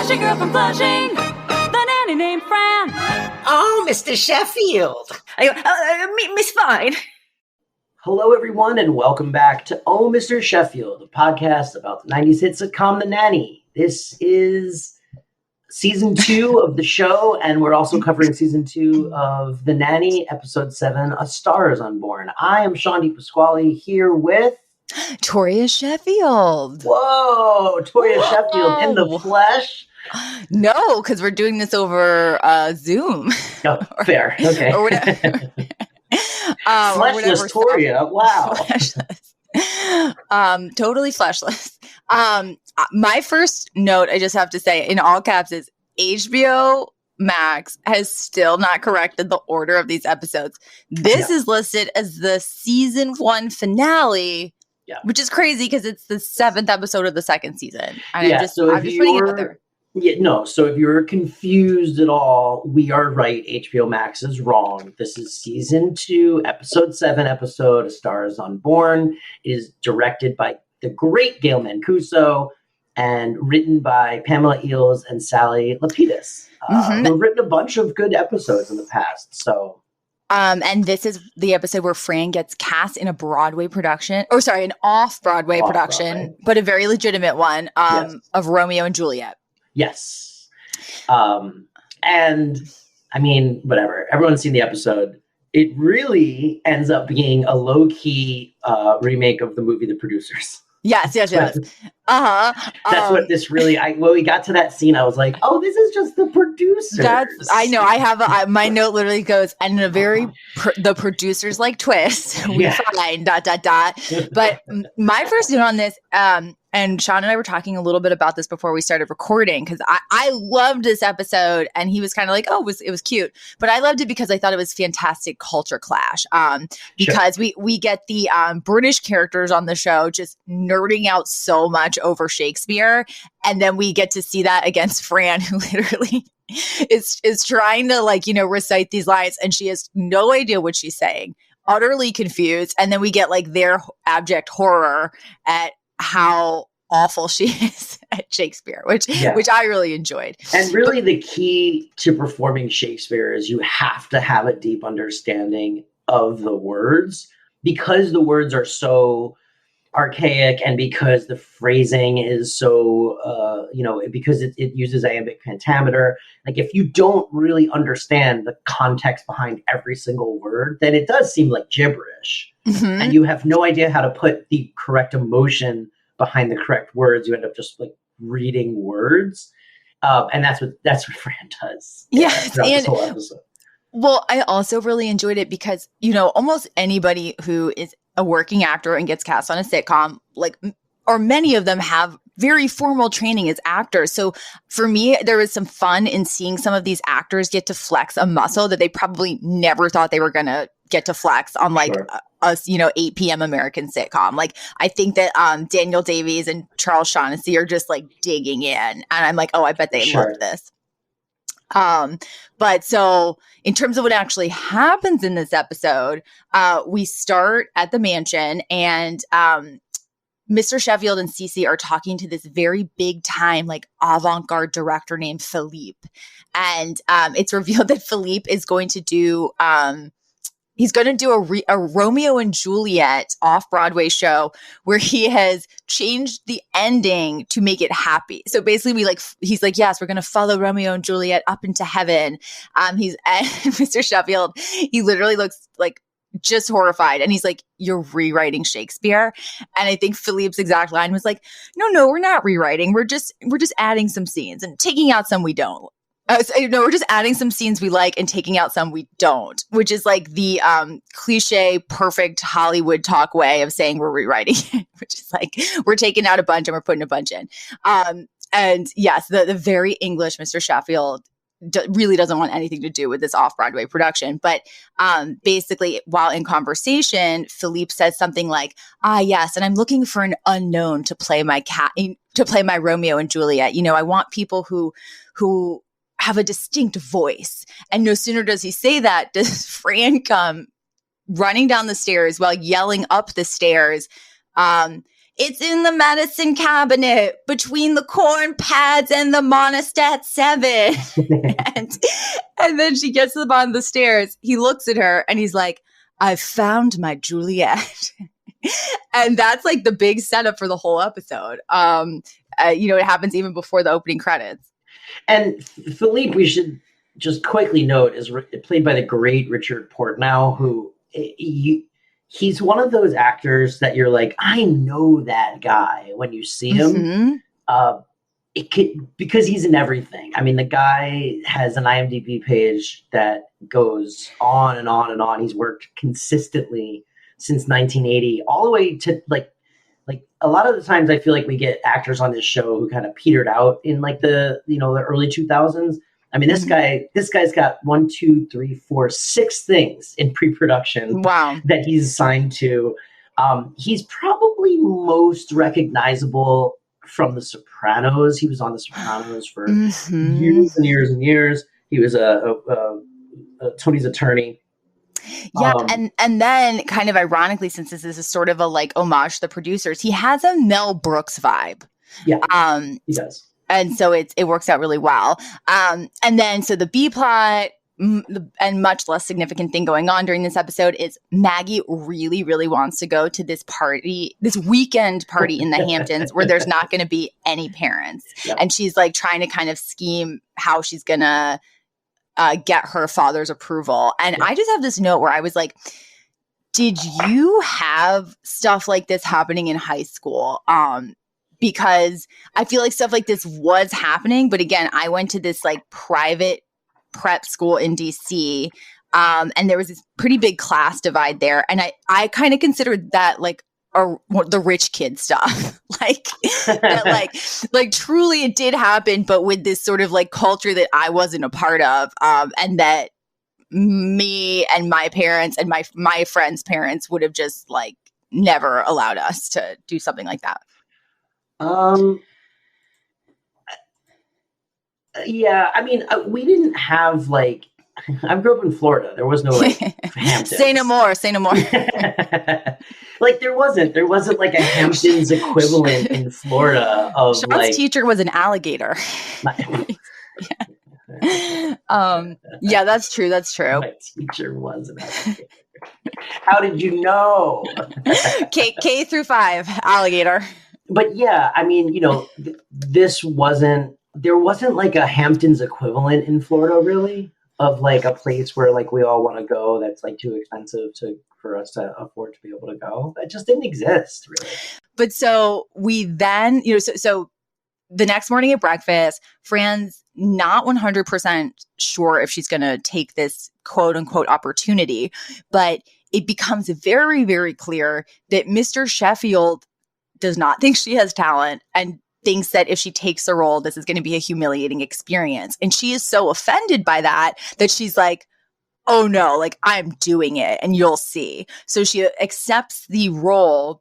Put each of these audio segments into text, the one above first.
flashy girl from Flushing, the nanny named Fran. Oh, Mr. Sheffield. Miss Fine. Hello, everyone, and welcome back to Oh, Mr. Sheffield, a podcast about the 90s hit sitcom The Nanny. This is season 2 of the show, and we're also covering season 2 of The Nanny, episode 7, A Star is Unborn. I am Sean DiPasquale here with... Toria Sheffield. Whoa, Toria Sheffield in the flesh. No, because we're doing this over Zoom. Oh, fair. Okay. Or whatever. Fleshless Toria. Wow. Fleshless. Totally fleshless. My first note, I just have to say in all caps, is HBO Max has still not corrected the order of these episodes. This is listed as the season 1 finale. Yeah. Which is crazy because it's the 7th episode of the second season. And I'm just putting it out there. Yeah, no. So if you're confused at all, we are right. HBO Max is wrong. This is season 2, episode 7 episode, A Star is Unborn. It is directed by the great Gail Mancuso and written by Pamela Eels and Sally Lapidus, who've written a bunch of good episodes in the past. So. And this is the episode where Fran gets cast in a Broadway production, an off-Broadway production, but a very legitimate one of Romeo and Juliet. Yes. And I mean, whatever. Everyone's seen the episode. It really ends up being a low-key remake of the movie The Producers. Yes. That's what this really. When we got to that scene, I was like, "Oh, this is just the producers." I know. I have my note literally goes, and in a very the producers like twist. We find ... But my first note on this, and Sean and I were talking a little bit about this before we started recording because I loved this episode, and he was kind of like, "Oh, it was cute," but I loved it because I thought it was fantastic culture clash. Because we get the British characters on the show just nerding out so much over Shakespeare, and then we get to see that against Fran, who literally is trying to recite these lines, and she has no idea what she's saying, utterly confused, and then we get their abject horror at how awful she is at Shakespeare, which I really enjoyed. And really the key to performing Shakespeare is you have to have a deep understanding of the words, because the words are so archaic and because the phrasing is so, because it uses iambic pentameter. Like if you don't really understand the context behind every single word, then it does seem like gibberish. Mm-hmm. And you have no idea how to put the correct emotion behind the correct words. You end up just reading words. And that's what Fran does. Yes. Throughout this whole episode. Well, I also really enjoyed it because, almost anybody who is a working actor and gets cast on a sitcom, or many of them have very formal training as actors. So for me, there was some fun in seeing some of these actors get to flex a muscle that they probably never thought they were going to get to flex on a 8 p.m. American sitcom. I think that Daniel Davies and Charles Shaughnessy are just digging in. And I'm like, oh, I bet they loved this. But so in terms of what actually happens in this episode, we start at the mansion, and Mr. Sheffield and Cece are talking to this very big time, avant-garde director named Philippe. And it's revealed that Philippe is going to do he's going to do a Romeo and Juliet off-Broadway show where he has changed the ending to make it happy. So basically, he's like, yes, we're going to follow Romeo and Juliet up into heaven. And Mr. Sheffield, he literally looks just horrified. And he's like, you're rewriting Shakespeare. And I think Philippe's exact line was no, we're not rewriting. We're just adding some scenes and taking out some we don't. We're just adding some scenes we like and taking out some we don't, which is the cliche, perfect Hollywood talk way of saying we're rewriting it, which is we're taking out a bunch and we're putting a bunch in. And yes, the very English Mr. Sheffield really doesn't want anything to do with this off-Broadway production. But basically, while in conversation, Philippe says something like, yes, and I'm looking for an unknown to play my Romeo and Juliet. I want people who have a distinct voice. And no sooner does he say that, does Fran come running down the stairs while yelling up the stairs, it's in the medicine cabinet between the corn pads and the Monistat 7. and then she gets to the bottom of the stairs. He looks at her and he's like, I've found my Juliet. And that's like the big setup for the whole episode. It happens even before the opening credits. And Philippe, we should just quickly note, is played by the great Richard Portnow, who he's one of those actors that you're like, I know that guy when you see him. Because he's in everything. I mean, the guy has an IMDb page that goes on and on and on. He's worked consistently since 1980, all the way to like a lot of the times I feel like we get actors on this show who kind of petered out in like the early 2000s. I mean, this guy's got 6 things in pre-production. Wow. That he's signed to. He's probably most recognizable from The Sopranos. He was on The Sopranos for years and years and years. He was a Tony's attorney. Yeah, and then kind of ironically, since this is sort of a like homage to the producers, he has a Mel Brooks vibe. Yeah, he does. And so it works out really well. And then so the B plot and much less significant thing going on during this episode is Maggie really, really wants to go to this party, this weekend party in the Hamptons where there's not going to be any parents. Yep. And she's like trying to kind of scheme how she's going to get her father's approval. And I just have this note where I was like, did you have stuff like this happening in high school? Because I feel like stuff like this was happening. But again, I went to this like private prep school in DC. And there was this pretty big class divide there. And I kind of considered that like the rich kid stuff. like truly it did happen, but with this sort of like culture that I wasn't a part of. And that me and my parents and my friends' parents would have just like never allowed us to do something like that. Yeah, I mean, we didn't have like, I grew up in Florida. There was no like Hamptons. Say no more. Like there wasn't like a Hamptons equivalent in Florida of Sean's like teacher was an alligator. Yeah, that's true. My teacher was an alligator. How did you know? K through 5 alligator. But yeah, I mean, there wasn't like a Hamptons equivalent in Florida, really, of like a place where like we all want to go that's like too expensive for us to afford to be able to go. That just didn't exist, really. But so we then, so the next morning at breakfast, Fran's not 100% sure if she's going to take this quote unquote opportunity, but it becomes very, very clear that Mr. Sheffield does not think she has talent and thinks that if she takes the role, this is going to be a humiliating experience. And she is so offended by that she's like, oh no, like I'm doing it and you'll see. So she accepts the role.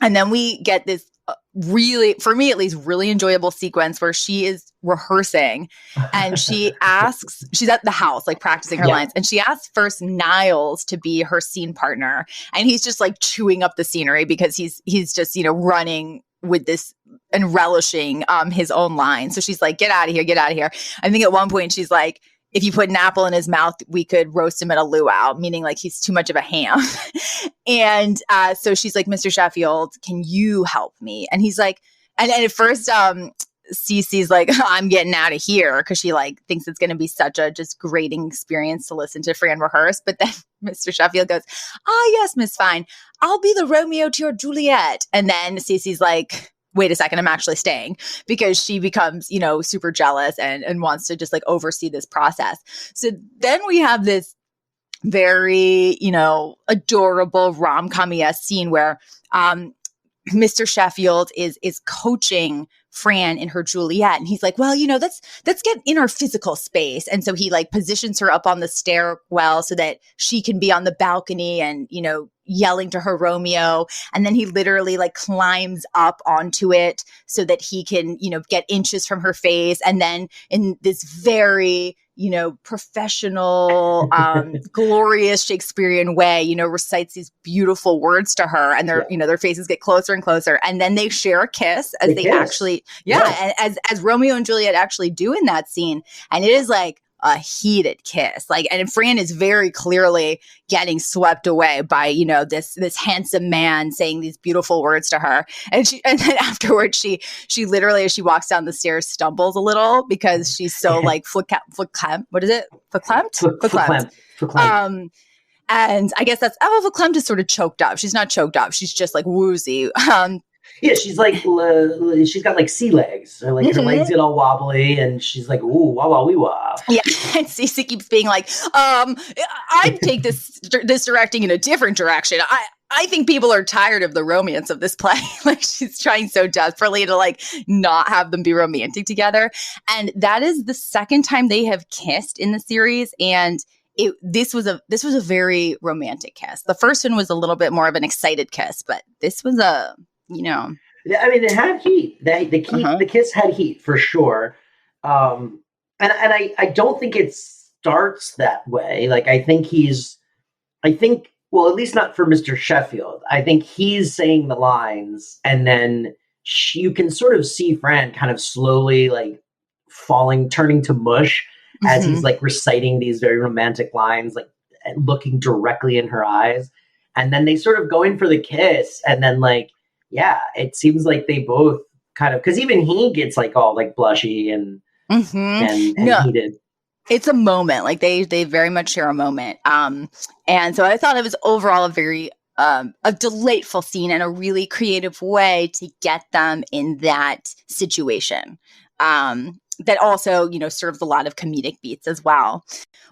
And then we get this really, for me at least, really enjoyable sequence where she is rehearsing and she's at the house, like practicing her lines. And she asks first Niles to be her scene partner. And he's just like chewing up the scenery because he's just, running with this and relishing his own line. So she's like, get out of here. I think at one point she's like, if you put an apple in his mouth, we could roast him at a luau, meaning like he's too much of a ham. And so she's like, Mr. Sheffield, can you help me? And he's like, and at first Cece's like, I'm getting out of here because she like thinks it's going to be such a just grating experience to listen to Fran rehearse. But then Mr. Sheffield goes, yes, Miss Fine, I'll be the Romeo to your Juliet. And then Cece's like, wait a second, I'm actually staying, because she becomes, super jealous and wants to just like oversee this process. So then we have this very, adorable rom-com-esque scene where Mr. Sheffield is coaching Fran in her Juliet. And he's like, well, let's get in our physical space. And so he like positions her up on the stairwell so that she can be on the balcony and, yelling to her Romeo. And then he literally like climbs up onto it so that he can, get inches from her face. And then in this very, professional, glorious Shakespearean way, recites these beautiful words to her, and their faces get closer and closer. And then they share a kiss as they actually, and as Romeo and Juliet actually do in that scene. And it is like a heated kiss. And Fran is very clearly getting swept away by, this handsome man saying these beautiful words to her. And then afterwards she literally, as she walks down the stairs, stumbles a little because she's so like what is it? Verklempt. And I guess that's verklempt is sort of choked up. She's not choked up. She's just like woozy. Yeah, she's like, she's got like sea legs. Her legs get all wobbly, and she's like, ooh, wah, wah, wee, wah. Yeah, and Cece keeps being like, I'd take this directing in a different direction. I think people are tired of the romance of this play. Like, she's trying so desperately to like not have them be romantic together. And that is the second time they have kissed in the series. And this was a very romantic kiss. The first one was a little bit more of an excited kiss, but this was Yeah, I mean, it had heat. The kiss had heat for sure. And I don't think it starts that way. Like, well, at least not for Mr. Sheffield. I think he's saying the lines, and then you can sort of see Fran kind of slowly like turning to mush as he's like reciting these very romantic lines, like looking directly in her eyes. And then they sort of go in for the kiss, and then like, yeah, it seems like they both kind of, because even he gets like all like blushy and heated. It's a moment. Like they very much share a moment. And so I thought it was overall a very a delightful scene and a really creative way to get them in that situation. That also, serves a lot of comedic beats as well.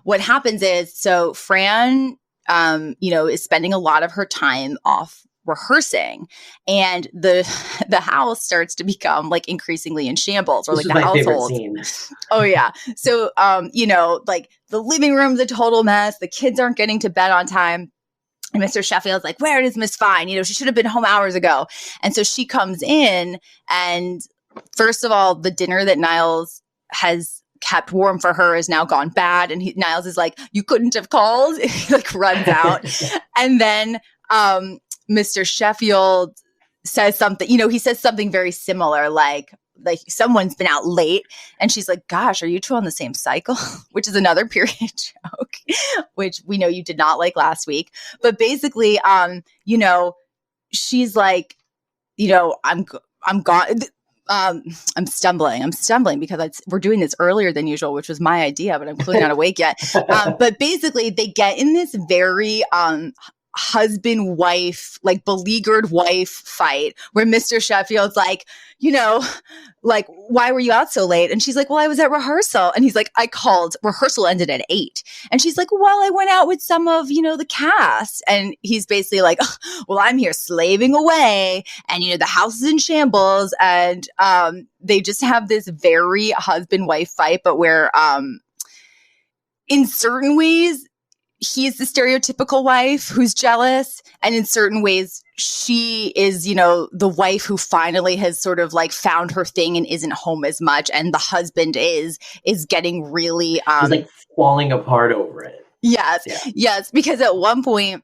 What happens is, so Fran, is spending a lot of her time off rehearsing, and the house starts to become like increasingly in shambles, or like the household. Oh yeah. So like the living room's a total mess. The kids aren't getting to bed on time. And Mr. Sheffield's like, where is Miss Fine? She should have been home hours ago. And so she comes in, and first of all, the dinner that Niles has kept warm for her is now gone bad. And Niles is like, you couldn't have called. He like runs out. And then Mr. Sheffield says something, he says something very similar, like someone's been out late. And she's like, gosh, are you two on the same cycle? Which is another period joke, which we know you did not like last week. But basically, she's like, I'm gone. I'm stumbling because we're doing this earlier than usual, which was my idea, but I'm clearly not awake yet. But basically they get in this very, husband wife, like beleaguered wife fight where Mr. Sheffield's like, like, why were you out so late? And she's like, well, I was at rehearsal. And he's like, I called, rehearsal ended at 8. And she's like, well, I went out with some of, the cast. And he's basically like, oh, well, I'm here slaving away. And, the house is in shambles. And they just have this very husband-wife fight, but where in certain ways, he's the stereotypical wife who's jealous. And in certain ways, she is, the wife who finally has sort of like found her thing and isn't home as much. And the husband is getting really he's like falling apart over it. Yes. Yeah. Yes. Because at one point,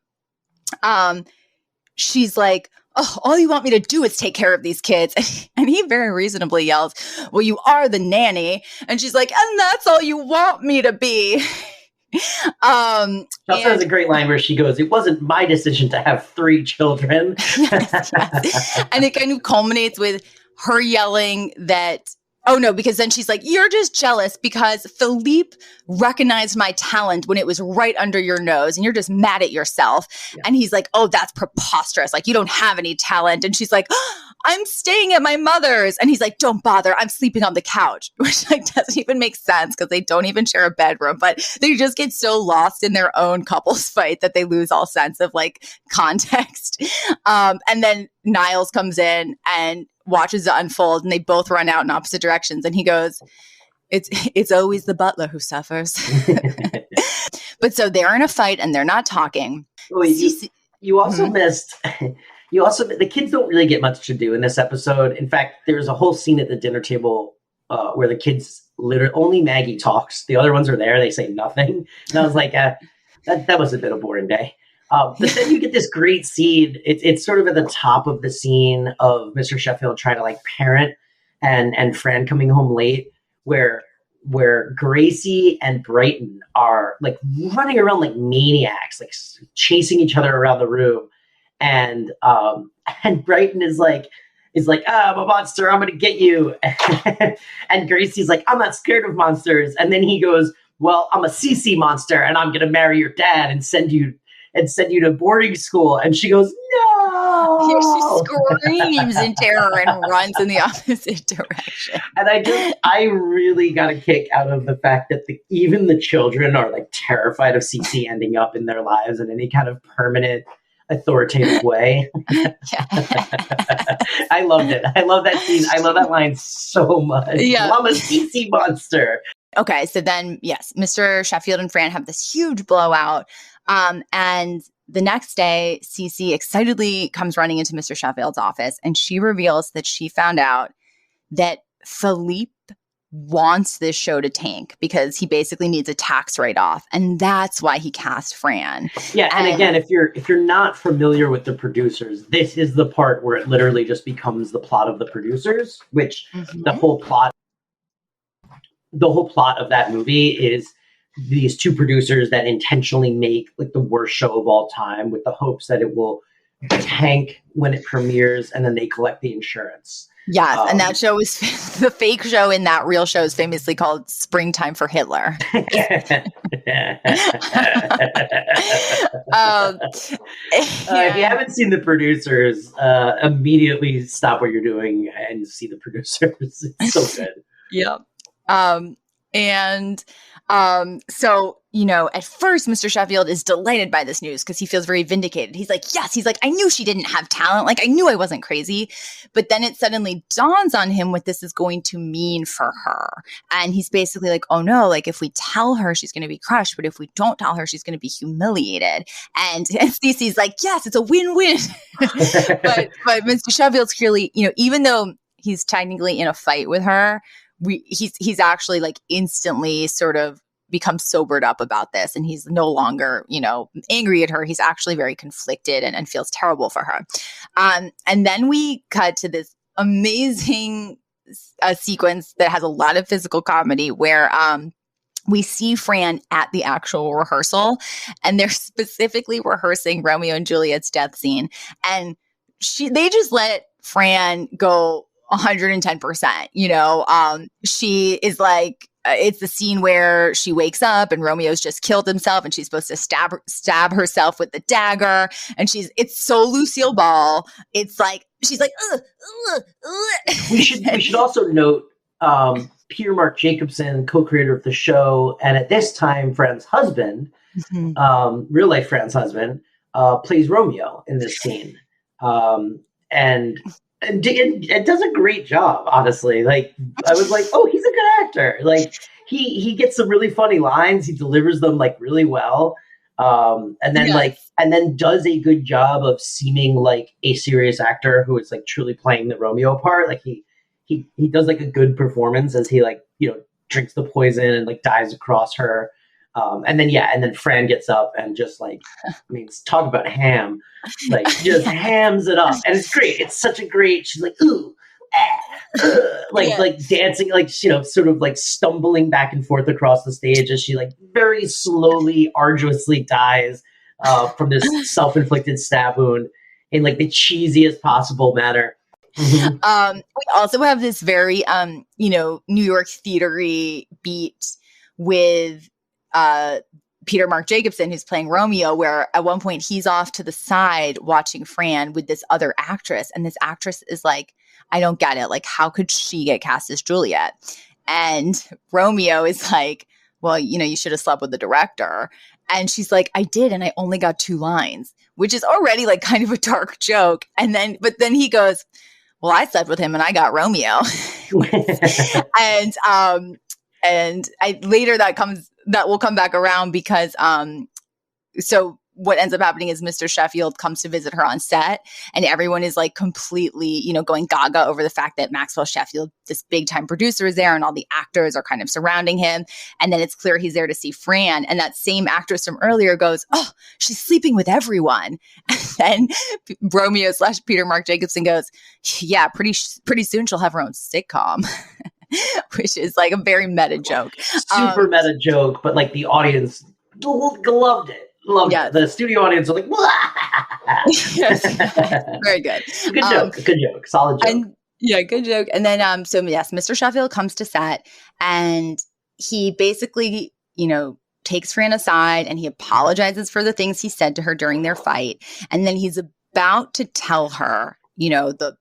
she's like, oh, all you want me to do is take care of these kids. And he very reasonably yells, well, you are the nanny. And she's like, and that's all you want me to be. She also has a great line where she goes, it wasn't my decision to have 3 children. Yes. And it kind of culminates with her yelling that, oh no, because then she's like, you're just jealous because Philippe recognized my talent when it was right under your nose and you're just mad at yourself. Yeah. And he's like, oh, that's preposterous. Like, you don't have any talent. And she's like, oh, I'm staying at my mother's. And he's like, don't bother. I'm sleeping on the couch, which like doesn't even make sense because they don't even share a bedroom, but they just get so lost in their own couples fight that they lose all sense of like context. And then Niles comes in and watches it unfold, and they both run out in opposite directions. And he goes, it's always the butler who suffers. But so they're in a fight and they're not talking. Well, you also missed, the kids don't really get much to do in this episode. In fact, there's a whole scene at the dinner table where the kids literally only Maggie talks. The other ones are there. They say nothing. And I was like, that was a bit of a boring day. But then you get this great scene. It's sort of at the top of the scene of Mr. Sheffield trying to like parent and Fran coming home late, where Gracie and Brighton are like running around like maniacs, like chasing each other around the room. And Brighton is like, I'm a monster, I'm gonna get you. And Gracie's like, I'm not scared of monsters. And then he goes, well, I'm a CC monster and I'm gonna marry your dad and send you to boarding school. And she goes, no. She screams in terror and runs in the opposite direction. And I really got a kick out of the fact that even the children are like terrified of CC ending up in their lives in any kind of permanent authoritative way. I loved it. I love that scene. I love that line so much. Yeah. I'm a CC monster. Okay, so then, yes, Mr. Sheffield and Fran have this huge blowout. And the next day, Cece excitedly comes running into Mr. Sheffield's office, and she reveals that she found out that Philippe wants this show to tank because he basically needs a tax write-off, and that's why he cast Fran. Yeah, and again, if you're not familiar with the producers, this is the part where it literally just becomes the plot of the producers, which the whole plot of that movie is these two producers that intentionally make like the worst show of all time with the hopes that it will tank when it premieres, and then they collect the insurance. Yes, and that show is the fake show in that real show is famously called Springtime for Hitler. If you haven't seen the producers, immediately stop what you're doing and see the producers. It's so good. Yep. So, you know, at first, Mr. Sheffield is delighted by this news because he feels very vindicated. He's like, yes, he's like, I knew she didn't have talent. Like, I knew I wasn't crazy. But then it suddenly dawns on him what this is going to mean for her. And he's basically like, oh no, like if we tell her, she's going to be crushed. But if we don't tell her, she's going to be humiliated. And Cece's like, yes, it's a win-win. but Mr. Sheffield's clearly, you know, even though he's technically in a fight with her, he's actually like instantly sort of become sobered up about this, and he's no longer, you know, angry at her. He's actually very conflicted and feels terrible for her. And then we cut to this amazing sequence that has a lot of physical comedy where we see Fran at the actual rehearsal, and they're specifically rehearsing Romeo and Juliet's death scene, and they just let Fran go 110%. You know, she is like, it's the scene where she wakes up and Romeo's just killed himself and she's supposed to stab herself with the dagger. And it's so Lucille Ball. It's like, she's like, ugh. We should also note, Peter Mark Jacobson, co-creator of the show, and at this time, Fran's husband, real life Fran's husband, plays Romeo in this scene. And it does a great job, honestly. Like, I was like, oh, he's a good actor. Like, he gets some really funny lines. He delivers them like really well. And then does a good job of seeming like a serious actor who is like truly playing the Romeo part. Like he does like a good performance as he like, you know, drinks the poison and like dives across her. And then Fran gets up and just like, I mean, talk about ham, like just hams it up. And it's great. It's such a great, she's like, ooh, like dancing, like, you know, sort of like stumbling back and forth across the stage as she like very slowly, arduously dies from this self-inflicted stab wound in like the cheesiest possible manner. We also have this very, you know, New York theater-y beat with Peter Mark Jacobson, who's playing Romeo, where at one point he's off to the side watching Fran with this other actress. And this actress is like, I don't get it. Like, how could she get cast as Juliet? And Romeo is like, well, you know, you should have slept with the director. And she's like, I did. And I only got 2 lines, which is already like kind of a dark joke. But then he goes, well, I slept with him and I got Romeo. And later that will come back around because so what ends up happening is Mr. Sheffield comes to visit her on set, and everyone is like completely, you know, going gaga over the fact that Maxwell Sheffield, this big time producer, is there, and all the actors are kind of surrounding him. And then it's clear he's there to see Fran. And that same actress from earlier goes, "Oh, she's sleeping with everyone." And then Romeo / Peter Mark Jacobson goes, "Yeah, pretty soon she'll have her own sitcom." Which is like a very meta joke. Super meta joke, but like the audience loved it. It. The studio audience was like, yes, very good. Good joke. Solid joke. Good joke. And then, so yes, Mr. Sheffield comes to set, and he basically, you know, takes Fran aside and he apologizes for the things he said to her during their fight. And then he's about to tell her, you know, the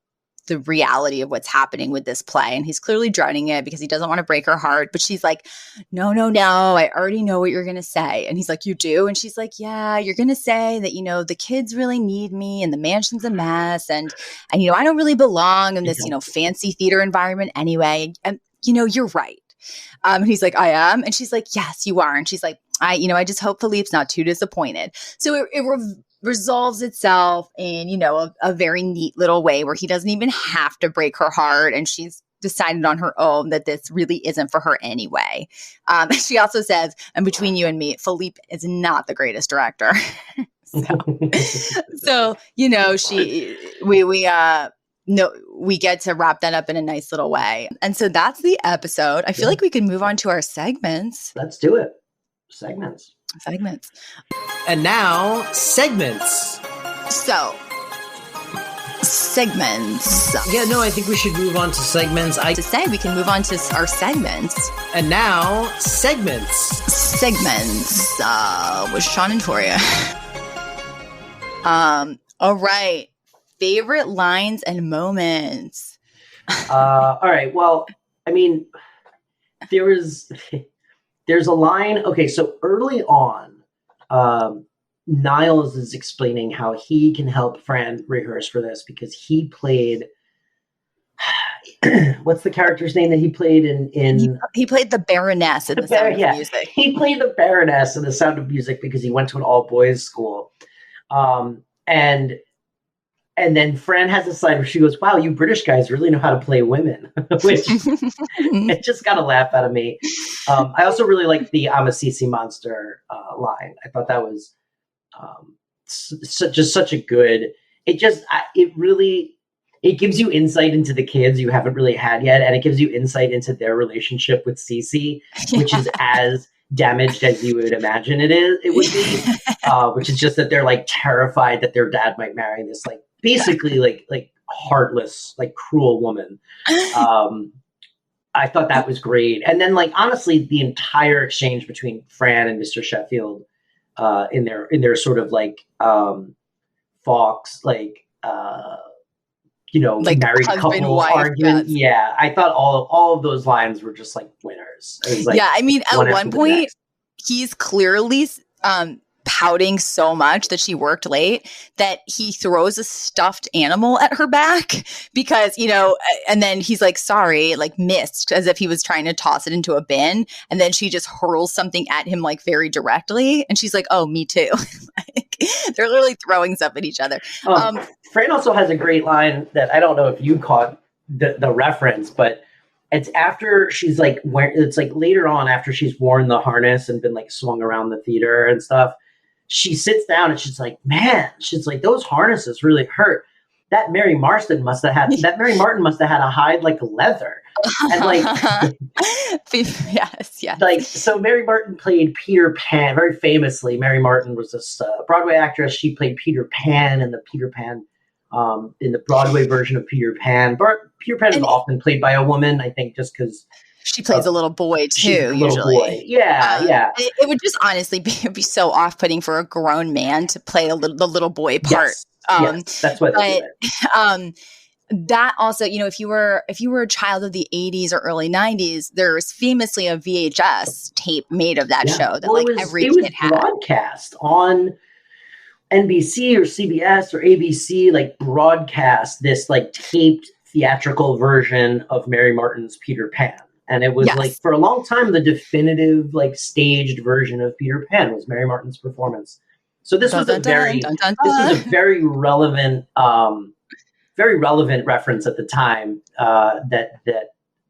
reality of what's happening with this play. And he's clearly dreading it because he doesn't want to break her heart. But she's like, no, I already know what you're going to say. And he's like, you do? And she's like, yeah, you're going to say that, you know, the kids really need me and the mansion's a mess. And you know, I don't really belong in this, you know, fancy theater environment anyway. And you know, you're right. And he's like, I am. And she's like, yes, you are. And she's like, I just hope Philippe's not too disappointed. So it resolves itself in, you know, a very neat little way where he doesn't even have to break her heart. And she's decided on her own that this really isn't for her anyway. She also says, and between you and me, Philippe is not the greatest director. so, you know, we get to wrap that up in a nice little way. And so that's the episode. I feel like we can move on to our segments. Let's do it. Segments. And now, segments. So, segments. Yeah, no, I think we should move on to segments. We can move on to our segments. And now, segments. Segments with Sean and Toria. All right. Favorite lines and moments. All right. Well, I mean, there's a line. Okay, so early on, Niles is explaining how he can help Fran rehearse for this because he played. What's the character's name that he played in? He played the Baroness in The Sound of Music. He played the Baroness in The Sound of Music because he went to an all boys school, and then Fran has a slide where she goes, "Wow, you British guys really know how to play women," which it just got a laugh out of me. I also really like the "I'm a CC monster" line. I thought that was such a good. It gives you insight into the kids you haven't really had yet, and it gives you insight into their relationship with CC, which is as damaged as you would imagine it would be, which is just that they're like terrified that their dad might marry this like basically like heartless, like cruel woman. I thought that was great. And then like honestly, the entire exchange between Fran and Mr. Sheffield in their sort of like Fox like you know, like married couple argument. Yeah, I thought all of those lines were just like winners. It was like, yeah, I mean, at one point, he's clearly pouting so much that she worked late that he throws a stuffed animal at her back because, you know, and then he's like, sorry, like missed, as if he was trying to toss it into a bin. And then she just hurls something at him like very directly. And she's like, oh, me too. Like, they're literally throwing stuff at each other. Fran also has a great line that I don't know if you caught the reference, but it's after she's like, it's like later on after she's worn the harness and been like swung around the theater and stuff. She sits down and she's like, man, she's like, those harnesses really hurt. That Mary Martin must have had a hide like leather. And like, yes. Like, so Mary Martin played Peter Pan very famously. Mary Martin was this Broadway actress. She played Peter Pan in the Broadway version of Peter Pan. Peter Pan is often played by a woman, I think, just because she plays a little boy too, usually. Boy. Yeah. It would just honestly be so off-putting for a grown man to play the little boy part. Yes, that's what. That also, you know, if you were a child of the 80s or early 90s, there was famously a VHS tape made of that show that every kid had. It was broadcast on NBC or CBS or ABC, like broadcast this like taped theatrical version of Mary Martin's Peter Pan. And it was like, for a long time, the definitive, like, staged version of Peter Pan was Mary Martin's performance So this was a very very relevant reference at the time.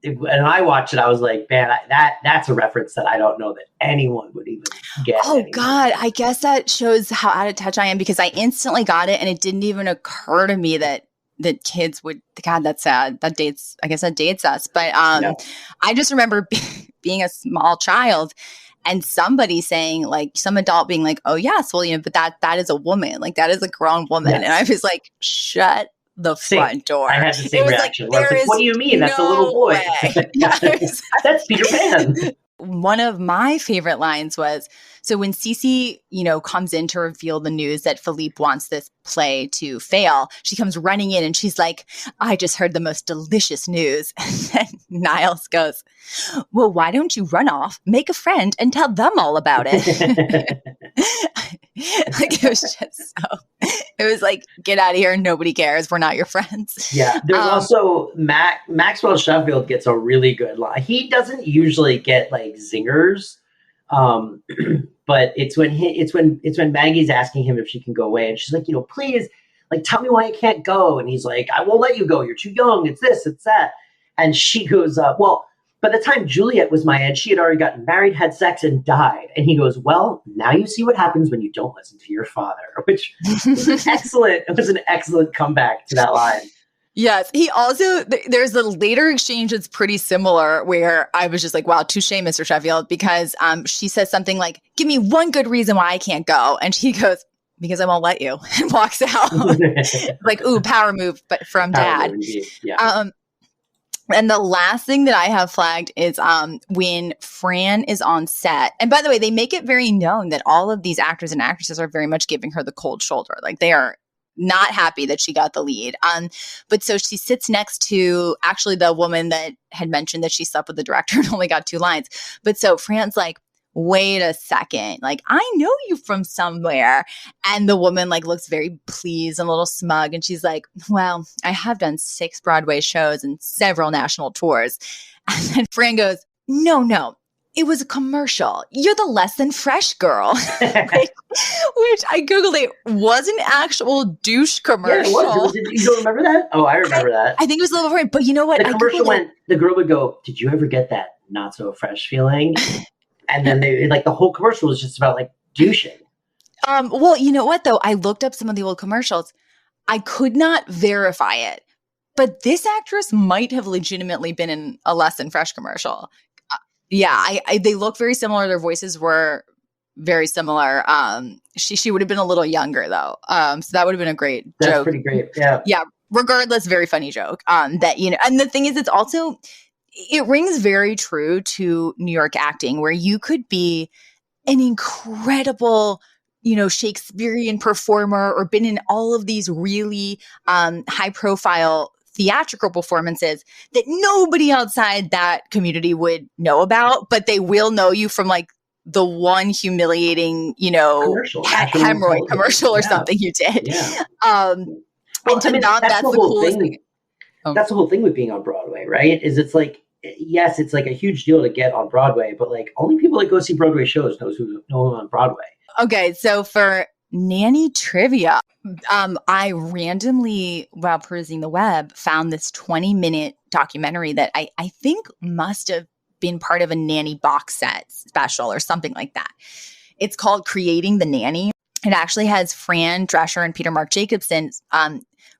And I watched it, I was like, man, that's a reference that I don't know that anyone would even get. Oh anymore. God, I guess that shows how out of touch I am, because I instantly got it, and it didn't even occur to me that kids would. God, that's sad. That dates us. But Yeah. I just remember being a small child, and somebody saying, like, some adult being like, "Oh yes, well, but that is a woman. Like, that is a grown woman." Yes. And I was like, "Shut the front door." I had the same reaction. Like, where I was like, what do you mean? That's a little boy. Yeah, exactly. That's Peter Pan. One of my favorite lines was, so when Cece, comes in to reveal the news that Philippe wants this play to fail, she comes running in and she's like, "I just heard the most delicious news." And then Niles goes, "Well, why don't you run off, make a friend, and tell them all about it?" Like, it was like, get out of here. Nobody cares. We're not your friends. Yeah. There's also Maxwell Sheffield gets a really good line. He doesn't usually get like zingers. But it's when Maggie's asking him if she can go away, and she's like, please, like, tell me why I can't go. And he's like, "I won't let you go. You're too young. It's this, it's that." And she goes, "Well, by the time Juliet was my age, she had already gotten married, had sex, and died." And he goes, "Well, now you see what happens when you don't listen to your father," which was excellent. It was an excellent comeback to that line. Yes. He also, there's a later exchange that's pretty similar where I was just like, wow, touche, Mr. Sheffield, because she says something like, "Give me one good reason why I can't go." And she goes, "Because I won't let you," and walks out. Like, ooh, power move, but from Dad. Yeah. And the last thing that I have flagged is when Fran is on set. And by the way, they make it very known that all of these actors and actresses are very much giving her the cold shoulder. Like, they are not happy that she got the lead. But so she sits next to actually the woman that had mentioned that she slept with the director and only got 2 lines. But so Fran's like, "Wait a second, like, I know you from somewhere." And the woman like looks very pleased and a little smug. And she's like, "Well, I have done 6 Broadway shows and several national tours." And then Fran goes, No, it was a commercial. You're the Less Than Fresh girl." which I Googled, it was an actual douche commercial. Yeah, it was. You don't remember that? Oh, I remember that. I think it was a little before, but you know what? The commercial the girl would go, "Did you ever get that not so fresh feeling?" And then they like the whole commercial was just about like douching. Well, you know what though? I looked up some of the old commercials. I could not verify it, but this actress might have legitimately been in a Less Than Fresh commercial. Yeah, they look very similar. Their voices were very similar. She would have been a little younger though. So that would have been a great joke. That's pretty great. Yeah. Yeah. Regardless, very funny joke. That, and the thing is, it rings very true to New York acting, where you could be an incredible, Shakespearean performer or been in all of these really high profile theatrical performances that nobody outside that community would know about, but they will know you from like the one humiliating, hemorrhoid commercial or something you did. Yeah. And to them, that's the coolest thing. That's the whole thing with being on Broadway, right? Is it's like, yes, it's like a huge deal to get on Broadway, but like only people that go see Broadway shows know who's on Broadway. Okay, so for nanny trivia, I randomly, while perusing the web, found this 20-minute documentary that I think must have been part of a nanny box set special or something like that. It's called Creating the Nanny. It actually has Fran Drescher and Peter Mark Jacobson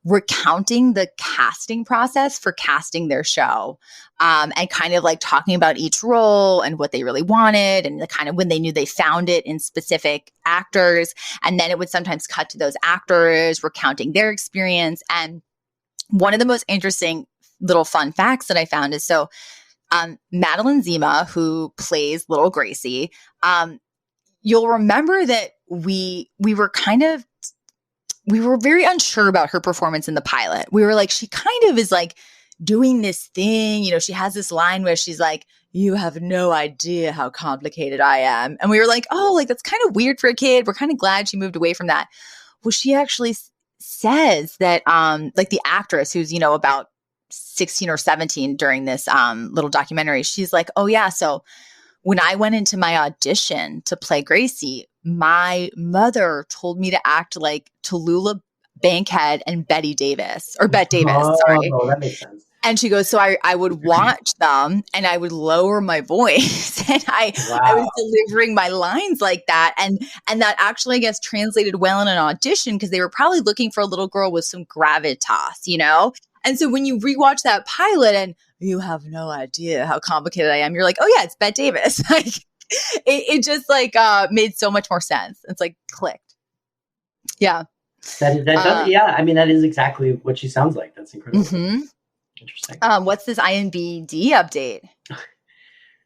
recounting the casting process for casting their show, and kind of like talking about each role and what they really wanted and the kind of when they knew they found it in specific actors. And then it would sometimes cut to those actors recounting their experience. And one of the most interesting little fun facts that I found is, so Madeline Zima, who plays Little Gracie, you'll remember that we were very unsure about her performance in the pilot. We were like, she kind of is like doing this thing, she has this line where she's like, "You have no idea how complicated I am." And we were like, oh, like that's kind of weird for a kid. We're kind of glad she moved away from that. Well, she actually says that like the actress who's, about 16 or 17 during this little documentary, she's like, "Oh yeah, so when I went into my audition to play Gracie, my mother told me to act like Tallulah Bankhead and Betty Davis, or Bette Davis, sorry. Oh, that makes sense. And she goes, so I would watch them and I would lower my voice and I was delivering my lines like that. And that actually, I guess, translated well in an audition because they were probably looking for a little girl with some gravitas, you know? And so when you rewatch that pilot and you have no idea how complicated I am, you're like, oh yeah, it's Bette Davis. Like it just like made so much more sense. It's like clicked. Yeah. That does, yeah. I mean, that is exactly what she sounds like. That's incredible. Mm-hmm. Interesting. What's this IMDb update?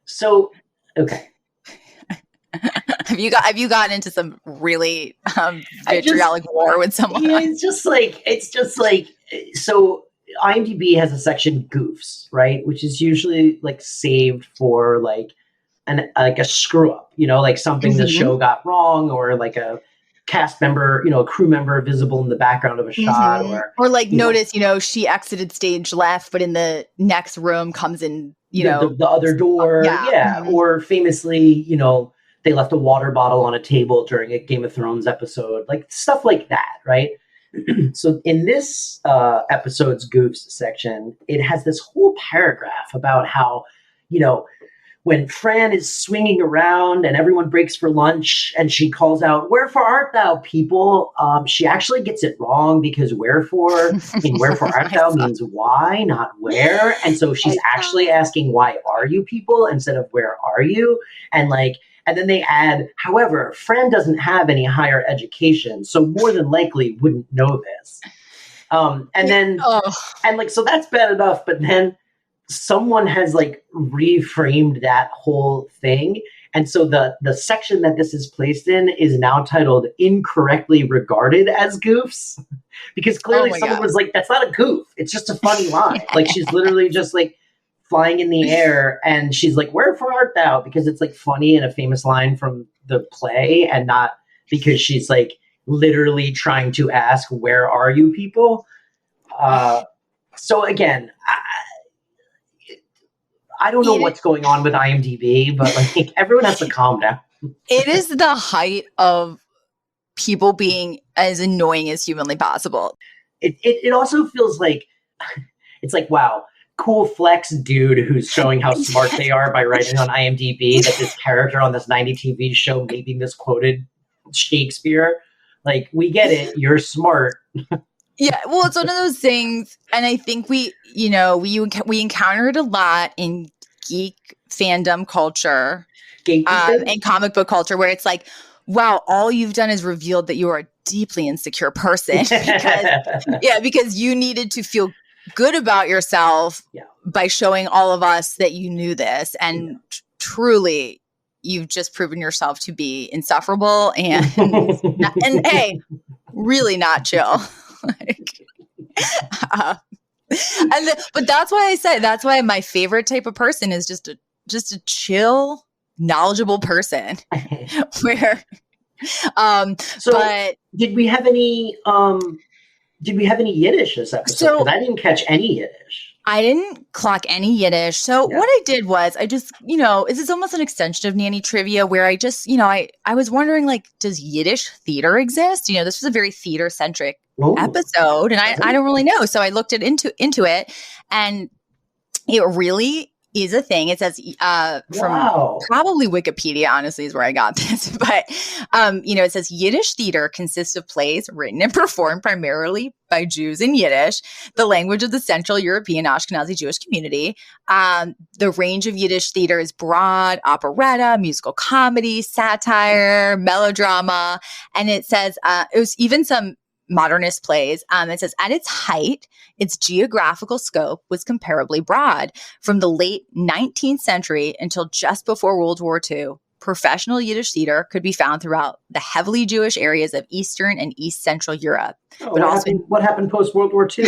So, okay. Have you gotten into some really vitriolic war with someone? Yeah, it's just like so IMDb has a section goofs, right? Which is usually like saved for like a screw up, you know, like something the show got wrong, or like a cast member, you know, a crew member visible in the background of a shot, or like notice, you know, she exited stage left, but in the next room comes in, you know, the other door. Yeah. Or famously, you know, they left a water bottle on a table during a Game of Thrones episode, like stuff like that, right? So in this episode's goofs section, it has this whole paragraph about how, you know, when Fran is swinging around and everyone breaks for lunch and she calls out, "Wherefore art thou, people?" She actually gets it wrong because wherefore art thou means why, not where. And so she's actually asking, why are you people, instead of where are you? And then they add, however, Fran doesn't have any higher education, so more than likely wouldn't know this. So that's bad enough. But then someone has like reframed that whole thing. And so the section that this is placed in is now titled "Incorrectly Regarded as Goofs," because clearly someone was like, that's not a goof. It's just a funny line. Like she's literally just like flying in the air and she's like, "Wherefore art thou?" Because it's like funny and a famous line from the play, and not because she's like literally trying to ask, "Where are you people?" So again, I don't know what's going on with IMDb, but like everyone has to calm down. It is the height of people being as annoying as humanly possible. It also feels like it's like, wow, cool flex dude who's showing how smart they are by writing on IMDb that this character on this 90 TV show maybe misquoted Shakespeare. Like, we get it. You're smart. Yeah, well, it's one of those things, and I think we encounter it a lot in geek fandom culture and comic book culture, where it's like, wow, all you've done is revealed that you are a deeply insecure person because you needed to feel good about yourself by showing all of us that you knew this, and truly, you've just proven yourself to be insufferable and hey, really not chill. But that's why I said that's why my favorite type of person is just a chill, knowledgeable person. Where, but did we have any Yiddish this episode? Because I didn't catch any Yiddish. I didn't clock any Yiddish. So what I did was I just, this is almost an extension of Nanny Trivia, where I just, I was wondering, like, does Yiddish theater exist? This was a very theater centric episode, and I don't really know. So I looked into it, and it really is a thing. It says from probably Wikipedia, honestly, is where I got this. But, it says Yiddish theater consists of plays written and performed primarily by Jews in Yiddish, the language of the Central European Ashkenazi Jewish community. The range of Yiddish theater is broad: operetta, musical comedy, satire, melodrama. And it says it was even some modernist plays. It says at its height, its geographical scope was comparably broad. From the late 19th century until just before World War II, professional Yiddish theater could be found throughout the heavily Jewish areas of Eastern and East Central Europe. What happened post-World War II?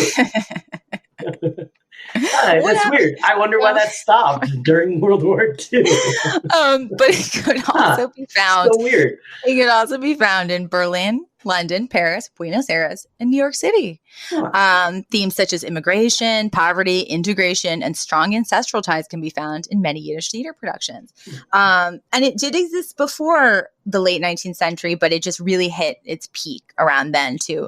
That's weird. I wonder why that stopped during World War II. But it could also be found. So weird. It could also be found in Berlin, London, Paris, Buenos Aires, and New York City. Themes such as immigration, poverty, integration, and strong ancestral ties can be found in many Yiddish theater productions. And it did exist before the late 19th century, but it just really hit its peak around then to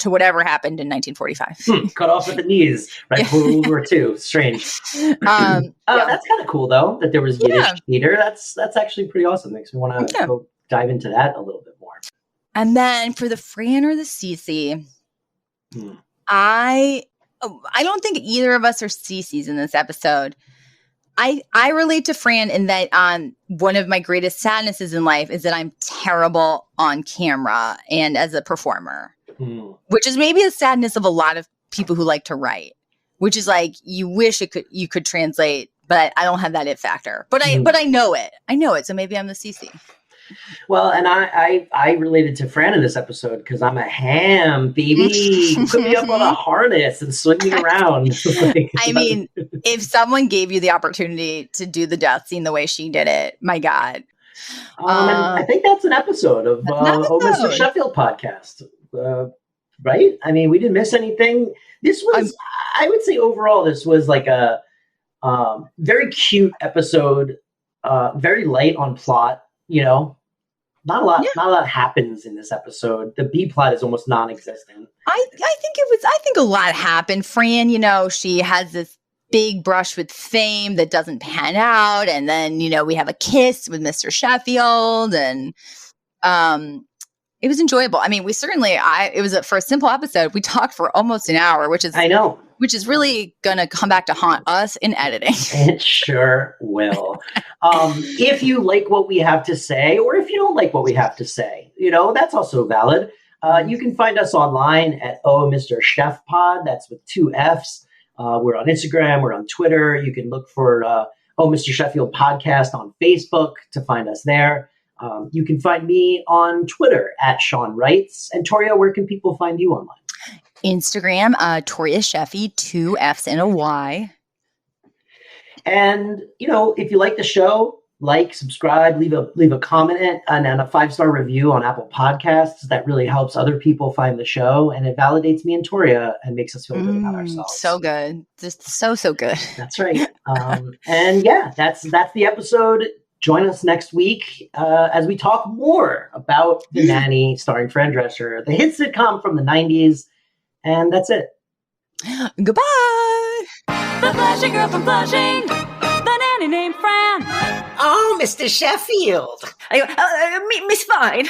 whatever happened in 1945. Cut off at the knees right before World War II. Strange. That's kind of cool, though, that there was Yiddish theater. That's actually pretty awesome. Makes me want to go dive into that a little bit more. And then for the Fran or the Cece, I don't think either of us are Cece's in this episode. I relate to Fran in that one of my greatest sadnesses in life is that I'm terrible on camera and as a performer, which is maybe a sadness of a lot of people who like to write, which is like you wish you could translate, but I don't have that it factor. But I know it. I know it. So maybe I'm the Cece. Well, and I related to Fran in this episode because I'm a ham, baby. Put me up on a harness and swing me around. I mean, if someone gave you the opportunity to do the death scene the way she did it, my God. And I think that's an episode of Oh Mr. Sheffield podcast, right? I mean, we didn't miss anything. This was, I would say overall, this was like a very cute episode, very light on plot, Not a lot happens in this episode. The B plot is almost non-existent. I think a lot happened. Fran, she has this big brush with fame that doesn't pan out. And then, we have a kiss with Mr. Sheffield and, it was enjoyable. I mean, it was for a simple episode. We talked for almost an hour, which is really going to come back to haunt us in editing. It sure will. If you like what we have to say, or if you don't like what we have to say, that's also valid. You can find us online at Oh Mr. Chef Pod. That's with 2 F's. We're on Instagram. We're on Twitter. You can look for Oh Mr. Sheffield Podcast on Facebook to find us there. You can find me on Twitter at Sean Wrights. And Toria, where can people find you online? Instagram, Toria Sheffy, 2 F's and a Y. And, if you like the show, subscribe, leave a comment and a 5-star review on Apple Podcasts. That really helps other people find the show, and it validates me and Toria and makes us feel good about ourselves. So good. Just so good. That's right. And that's the episode. Join us next week as we talk more about The Nanny starring Fran Drescher, the hit sitcom from the 90s. And that's it. Goodbye. The Flushing Girl from Flushing, the nanny named Fran. Oh, Mr. Sheffield. Miss Fine.